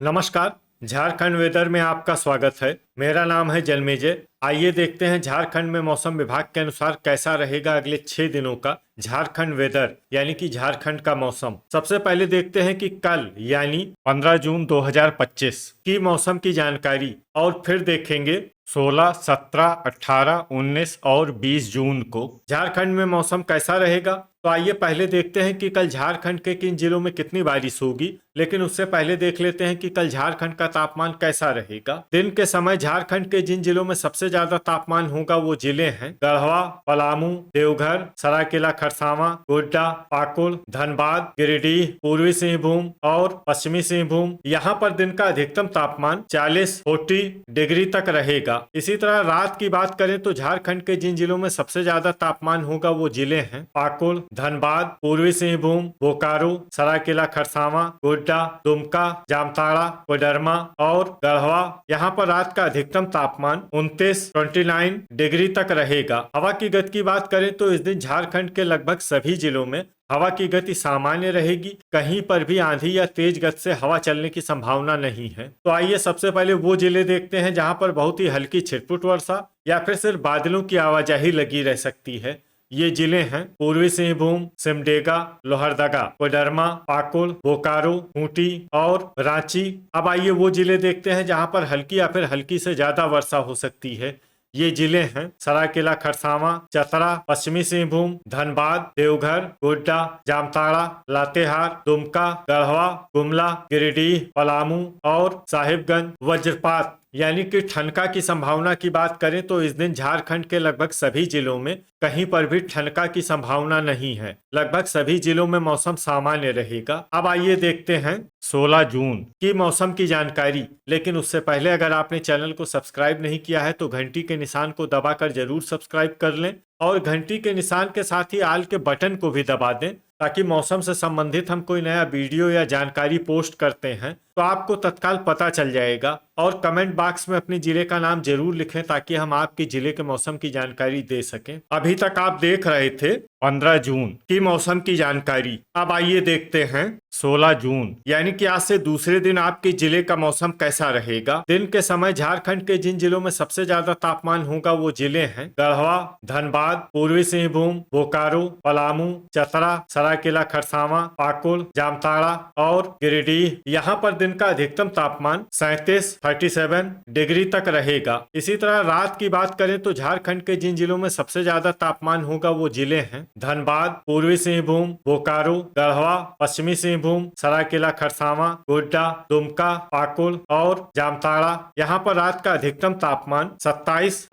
नमस्कार। झारखंड वेदर में आपका स्वागत है। मेरा नाम है जन्मेजय। आइए देखते हैं झारखंड में मौसम विभाग के अनुसार कैसा रहेगा अगले 6 दिनों का झारखंड वेदर यानी कि झारखंड का मौसम। सबसे पहले देखते हैं कि कल यानी 15 जून 2025 की मौसम की जानकारी और फिर देखेंगे 16, 17, 18, 19 और 20 जून को झारखंड में मौसम कैसा रहेगा। तो आइए पहले देखते हैं कि कल झारखंड के किन जिलों में कितनी बारिश होगी, लेकिन उससे पहले देख लेते हैं कि कल झारखंड का तापमान कैसा रहेगा। दिन के समय झारखंड के जिन जिलों में सबसे ज्यादा तापमान होगा वो जिले हैं गढ़वा, पलामू, देवघर, सरायकेला खरसावां, गोड्डा, पाकुड़, धनबाद, गिरिडीह, पूर्वी सिंहभूम और पश्चिमी सिंहभूम। यहाँ पर दिन का अधिकतम तापमान 40 डिग्री तक रहेगा। इसी तरह रात की बात करें तो झारखंड के जिन जिलों में सबसे ज्यादा तापमान होगा वो जिले हैं पाकुड़, धनबाद, पूर्वी सिंहभूम, बोकारो, सरायकेला खरसावां, गोड्डा, दुमका, जामताड़ा, कोडरमा और गढ़वा। यहाँ पर रात का अधिकतम तापमान 29 डिग्री तक रहेगा। हवा की गति की बात करें तो इस दिन झारखंड के लगभग सभी जिलों में हवा की गति सामान्य रहेगी। कहीं पर भी आंधी या तेज गति से हवा चलने की संभावना नहीं है। तो आइए सबसे पहले वो जिले देखते हैं जहां पर बहुत ही हल्की छिटपुट वर्षा या फिर सिर्फ बादलों की आवाजाही लगी रह सकती है। ये जिले हैं पूर्वी सिंहभूम, सिमडेगा, लोहरदगा, कोडरमा, पाकुड़, बोकारो, खूंटी और रांची। अब आइए वो जिले देखते हैं जहां पर हल्की या फिर हल्की से ज्यादा वर्षा हो सकती है। ये जिले हैं सरायकेला खरसावां, चतरा, पश्चिमी सिंहभूम, धनबाद, देवघर, गोड्डा, जामताड़ा, लातेहार, दुमका, गढ़वा, गुमला, गिरिडीह, पलामू और साहिबगंज। वज्रपात यानी कि ठनका की संभावना की बात करें तो इस दिन झारखंड के लगभग सभी जिलों में कहीं पर भी ठनका की संभावना नहीं है। लगभग सभी जिलों में मौसम सामान्य रहेगा। अब आइए देखते हैं 16 जून की मौसम की जानकारी। लेकिन उससे पहले अगर आपने चैनल को सब्सक्राइब नहीं किया है तो घंटी के निशान को दबाकर जरूर सब्सक्राइब कर लें और घंटी के निशान के साथ ही आल के बटन को भी दबा दें ताकि मौसम से संबंधित हम कोई नया वीडियो या जानकारी पोस्ट करते हैं तो आपको तत्काल पता चल जाएगा। और कमेंट बॉक्स में अपने जिले का नाम जरूर लिखें ताकि हम आपके जिले के मौसम की जानकारी दे सकें। अभी तक आप देख रहे थे 15 जून की मौसम की जानकारी। अब आइए देखते हैं 16 जून यानी कि आज से दूसरे दिन आपके जिले का मौसम कैसा रहेगा। दिन के समय झारखंड के जिन जिलों में सबसे ज्यादा तापमान होगा वो जिले हैं गढ़वा, धनबाद, पूर्वी सिंहभूम, बोकारो, पलामू, चतरा, सरायकेला खरसावां, पाकुड़, जामताड़ा और गिरिडीह। यहाँ पर दिन का अधिकतम तापमान 37 डिग्री तक रहेगा। इसी तरह रात की बात करें तो झारखंड के जिन जिलों में सबसे ज्यादा तापमान होगा वो जिले हैं धनबाद, पूर्वी सिंहभूम, बोकारो, गढ़वा, पश्चिमी सिंहभूम, सरायकेला खरसावां, गोड्डा, दुमका, पाकुड़ और जामताड़ा। यहाँ पर रात का अधिकतम तापमान 27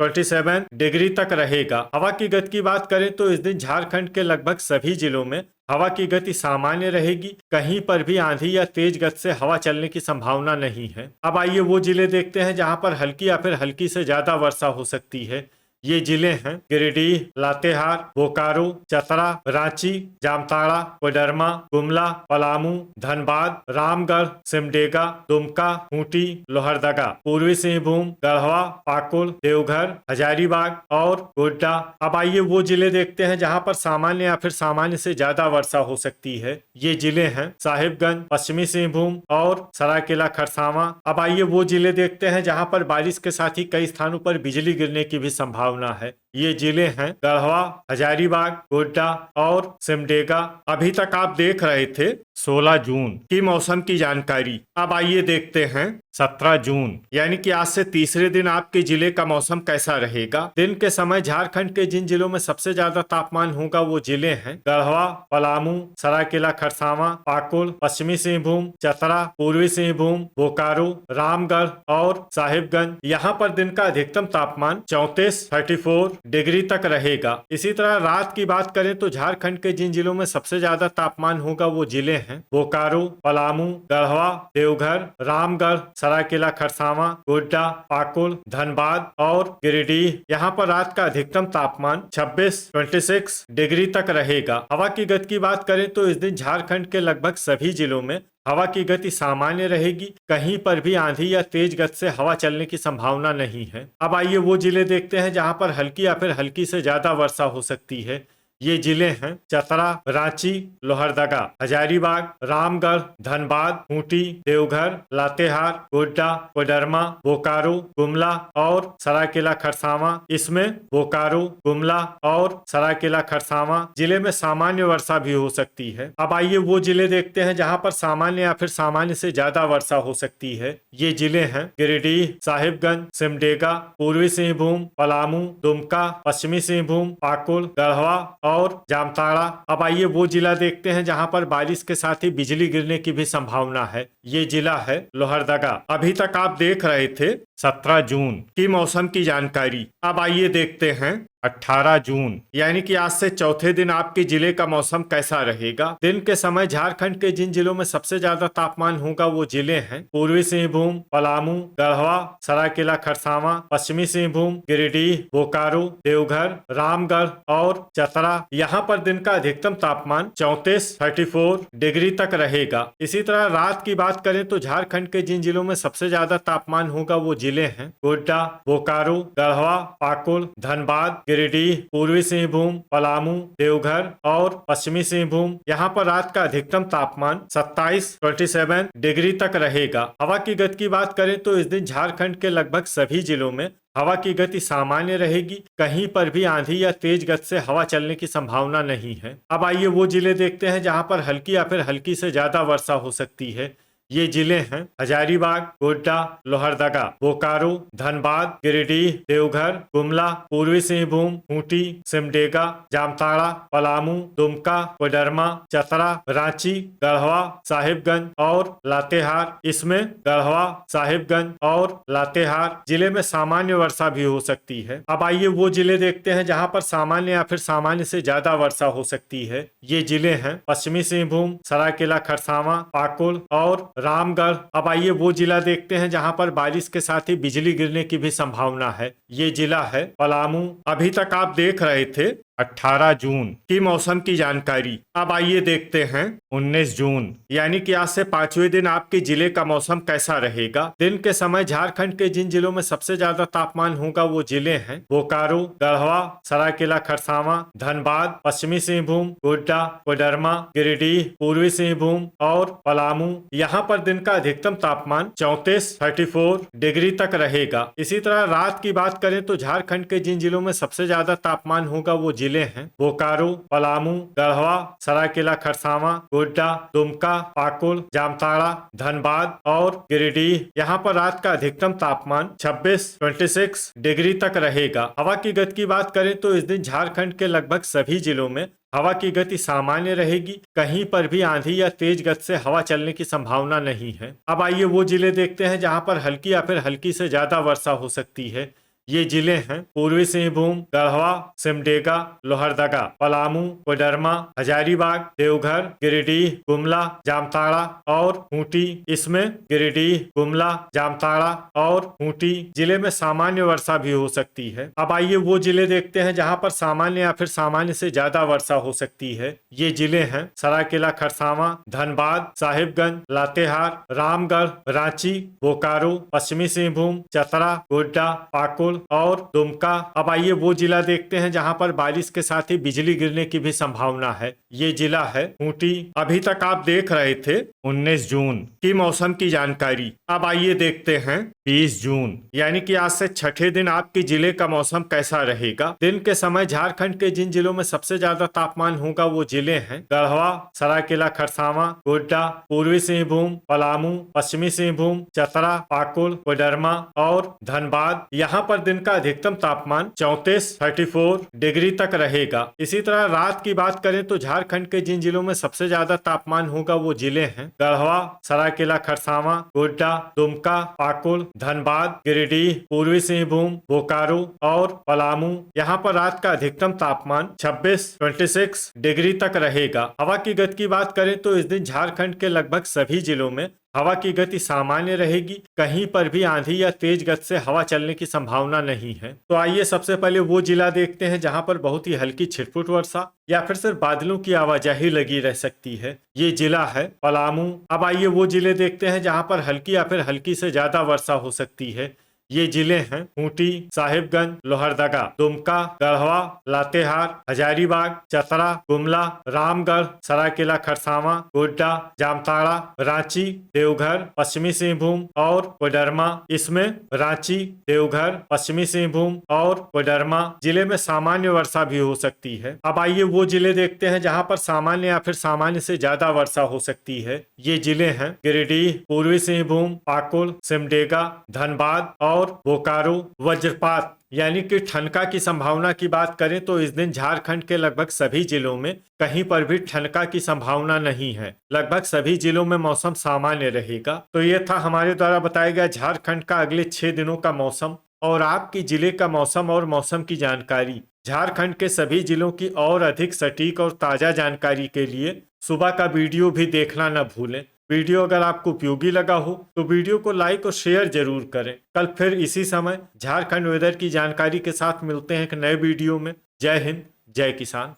डिग्री तक रहेगा। हवा की गति की बात करें तो इस दिन झारखंड के लगभग सभी जिलों में हवा की गति सामान्य रहेगी। कहीं पर भी आंधी या तेज गति से हवा चलने की संभावना नहीं है। अब आइए वो जिले देखते हैं जहां पर हल्की या फिर हल्की से ज्यादा वर्षा हो सकती है। ये जिले हैं गिरिडीह, लातेहार, बोकारो, चतरा, रांची, जामताड़ा, कोडरमा, गुमला, पलामू, धनबाद, रामगढ़, सिमडेगा, दुमका, खूंटी, लोहरदगा, पूर्वी सिंहभूम, गढ़वा, पाकुड़, देवघर, हजारीबाग और गोड्डा। अब आइए वो जिले देखते हैं जहां पर सामान्य या फिर सामान्य से ज्यादा वर्षा हो सकती है। ये जिले हैं साहिबगंज, पश्चिमी सिंहभूम और सरायकेला खरसावां। अब आइए वो जिले देखते हैं जहां पर बारिश के साथ ही कई स्थानों पर बिजली गिरने की भी संभावना है। ये जिले हैं गढ़वा, हजारीबाग, गोड्डा और सिमडेगा। अभी तक आप देख रहे थे 16 जून की मौसम की जानकारी। अब आइए देखते हैं 17 जून यानी कि आज से तीसरे दिन आपके जिले का मौसम कैसा रहेगा। दिन के समय झारखंड के जिन जिलों में सबसे ज्यादा तापमान होगा वो जिले हैं गढ़वा, पलामू, सरायकेला खरसावां, पाकुड़, पश्चिमी सिंहभूम, चतरा, पूर्वी सिंहभूम, बोकारो, रामगढ़ और साहिबगंज। यहाँ पर दिन का अधिकतम तापमान 34 डिग्री तक रहेगा। इसी तरह रात की बात करें तो झारखंड के जिन जिलों में सबसे ज्यादा तापमान होगा वो जिले हैं बोकारो, पलामू, गढ़वा, देवघर, रामगढ़, सरायकेला खरसावां, गोड्डा, पाकुड़, धनबाद और गिरिडीह। यहाँ पर रात का अधिकतम तापमान 26 डिग्री तक रहेगा। हवा की गति की बात करें तो इस दिन झारखंड के लगभग सभी जिलों में हवा की गति सामान्य रहेगी। कहीं पर भी आंधी या तेज गति से हवा चलने की संभावना नहीं है। अब आइए वो जिले देखते हैं जहां पर हल्की या फिर हल्की से ज्यादा वर्षा हो सकती है। ये जिले हैं चतरा, रांची, लोहरदगा, हजारीबाग, रामगढ़, धनबाद, खूंटी, देवघर, लातेहार, गोड्डा, कोडरमा, बोकारो, गुमला और सरायकेला खरसावां। इसमें बोकारो, गुमला और सरायकेला खरसावां जिले में सामान्य वर्षा भी हो सकती है। अब आइए वो जिले देखते हैं जहां पर सामान्य या फिर सामान्य से ज्यादा वर्षा हो सकती है। ये जिले हैं गिरिडीह, साहिबगंज, सिमडेगा, पूर्वी सिंहभूम, पलामू, दुमका, पश्चिमी सिंहभूम, पाकुड़, गढ़वा और जामताड़ा। अब आइए वो जिला देखते हैं जहां पर बारिश के साथ ही बिजली गिरने की भी संभावना है। ये जिला है लोहरदगा। अभी तक आप देख रहे थे 17 जून की मौसम की जानकारी। अब आइए देखते हैं 18 जून यानी कि आज से चौथे दिन आपके जिले का मौसम कैसा रहेगा। दिन के समय झारखंड के जिन जिलों में सबसे ज्यादा तापमान होगा वो जिले हैं पूर्वी सिंहभूम, पलामू, गढ़वा, सरायकेला खरसावां, पश्चिमी सिंहभूम, गिरिडीह, बोकारो, देवघर, रामगढ़ और चतरा। यहाँ पर दिन का अधिकतम तापमान 34 डिग्री तक रहेगा। इसी तरह रात की बात करें तो झारखंड के जिन जिलों में सबसे ज्यादा तापमान होगा वो जिले हैं गोड्डा, बोकारो, गढ़वा, पाकुड़, धनबाद, गिरिडीह, पूर्वी सिंहभूम, पलामू, देवघर और पश्चिमी सिंहभूम। यहाँ पर रात का अधिकतम तापमान 27 डिग्री तक रहेगा। हवा की गति की बात करें तो इस दिन झारखंड के लगभग सभी जिलों में हवा की गति सामान्य रहेगी। कहीं पर भी आंधी या तेज गति से हवा चलने की संभावना नहीं है। अब आइए वो जिले देखते हैं जहां पर हल्की या फिर हल्की से ज्यादा वर्षा हो सकती है। ये जिले हैं हजारीबाग, गोड्डा, लोहरदगा, बोकारो, धनबाद, गिरिडीह, देवघर, गुमला, पूर्वी सिंहभूम, खूंटी, सिमडेगा, जामताड़ा, पलामू, दुमका, कोडरमा, चतरा, रांची, गढ़वा, साहिबगंज और लातेहार। इसमें गढ़वा, साहिबगंज और लातेहार जिले में सामान्य वर्षा भी हो सकती है। अब आइए वो जिले देखते हैं जहां पर सामान्य या फिर सामान्य से ज्यादा वर्षा हो सकती है। ये जिले हैं पश्चिमी सिंहभूम, सरायकेला खरसावां, पाकुड़ और रामगढ़। अब आइए वो जिला देखते हैं जहां पर बारिश के साथ ही बिजली गिरने की भी संभावना है। ये जिला है पलामू। अभी तक आप देख रहे थे 18 जून की मौसम की जानकारी। अब आइए देखते हैं 19 जून यानी कि आज से 5वें दिन आपके जिले का मौसम कैसा रहेगा। दिन के समय झारखंड के जिन जिलों में सबसे ज्यादा तापमान होगा वो जिले हैं बोकारो, गढ़वा, सरायकेला खरसावां, धनबाद, पश्चिमी सिंहभूम, गोड्डा, कोडरमा, गिरिडीह, पूर्वी सिंहभूम और पलामू। यहाँ पर दिन का अधिकतम तापमान 34 डिग्री तक रहेगा। इसी तरह रात की बात करें तो झारखंड के जिन जिलों में सबसे ज्यादा तापमान होगा वो जिले हैं बोकारो, पलामू, गढ़वा, सरायकेला खरसावां, गोड्डा, दुमका, पाकुड़, जामताड़ा, धनबाद और गिरिडीह। यहाँ पर रात का अधिकतम तापमान 26 डिग्री तक रहेगा। हवा की गति की बात करें तो इस दिन झारखंड के लगभग सभी जिलों में हवा की गति सामान्य रहेगी। कहीं पर भी आंधी या तेज गति से हवा चलने की संभावना नहीं है। अब आइए वो जिले देखते हैं जहां पर हल्की या फिर हल्की से ज्यादा वर्षा हो सकती है। ये जिले हैं पूर्वी सिंहभूम, गढ़वा, सिमडेगा, लोहरदगा, पलामू, कोडरमा, हजारीबाग, देवघर, गिरिडीह, गुमला, जामताड़ा और खूंटी। इसमें गिरिडीह, गुमला, जामताड़ा और खूंटी जिले में सामान्य वर्षा भी हो सकती है। अब आइए वो जिले देखते हैं जहां पर सामान्य या फिर सामान्य से ज्यादा वर्षा हो सकती है। ये जिले हैं सरायकेला खरसावां, धनबाद, साहिबगंज, लातेहार, रामगढ़, रांची, बोकारो, पश्चिमी सिंहभूम, चतरा, गोड्डा, पाकुड़ और दुमका। अब आइए वो जिला देखते हैं जहां पर बारिश के साथ ही बिजली गिरने की भी संभावना है। ये जिला है खूंटी। अभी तक आप देख रहे थे 19 जून की मौसम की जानकारी। अब आइए देखते हैं 20 जून यानी कि आज से छठे दिन आपके जिले का मौसम कैसा रहेगा। दिन के समय झारखंड के जिन जिलों में सबसे ज्यादा तापमान होगा वो जिले हैं गढ़वा, सरायकेला खरसावां, गोड्डा, पूर्वी सिंहभूम, पलामू, पश्चिमी सिंहभूम, चतरा, पाकुड़, कोडरमा और धनबाद। यहाँ पर दिन का अधिकतम तापमान 34 डिग्री तक रहेगा। इसी तरह रात की बात करें तो झारखंड के जिन जिलों में सबसे ज्यादा तापमान होगा वो जिले हैं गढ़वा, सरायकेला खरसावां, गोड्डा, दुमका, पाकुड़, धनबाद, गिरिडीह, पूर्वी सिंहभूम, बोकारो और पलामू। यहाँ पर रात का अधिकतम तापमान 26 डिग्री तक रहेगा। हवा की गति की बात करें तो इस दिन झारखंड के लगभग सभी जिलों में हवा की गति सामान्य रहेगी। कहीं पर भी आंधी या तेज गति से हवा चलने की संभावना नहीं है। तो आइए सबसे पहले वो जिला देखते हैं जहां पर बहुत ही हल्की छिटपुट वर्षा या फिर सिर्फ बादलों की आवाजाही लगी रह सकती है। ये जिला है पलामू। अब आइए वो जिले देखते हैं जहां पर हल्की या फिर हल्की से ज्यादा वर्षा हो सकती है। ये जिले हैं खूंटी, साहिबगंज, लोहरदगा, दुमका, गढ़वा, लातेहार, हजारीबाग, चतरा, गुमला, रामगढ़, सरायकेला खरसावां, गोड्डा, जामताड़ा, रांची, देवघर, पश्चिमी सिंहभूम और कोडरमा। इसमें रांची, देवघर, पश्चिमी सिंहभूम और कोडरमा जिले में सामान्य वर्षा भी हो सकती है। अब आइए वो जिले देखते हैं जहां पर सामान्य या फिर सामान्य से ज्यादा वर्षा हो सकती है। ये जिले हैं गिरिडीह, पूर्वी सिंहभूम, पाकुड़, सिमडेगा, धनबाद और बोकारो। वज्रपात यानी कि ठनका की संभावना की बात करें तो इस दिन झारखंड के लगभग सभी जिलों में कहीं पर भी ठनका की संभावना नहीं है। लगभग सभी जिलों में मौसम सामान्य रहेगा। तो ये था हमारे द्वारा बताया गया झारखंड का अगले 6 दिनों का मौसम और आपकी जिले का मौसम और मौसम की जानकारी। झारखंड के सभी जिलों की और अधिक सटीक और ताजा जानकारी के लिए सुबह का वीडियो भी देखना न भूलें। वीडियो अगर आपको उपयोगी लगा हो तो वीडियो को लाइक और शेयर जरूर करें। कल फिर इसी समय झारखंड वेदर की जानकारी के साथ मिलते हैं एक नए वीडियो में। जय हिंद, जय किसान।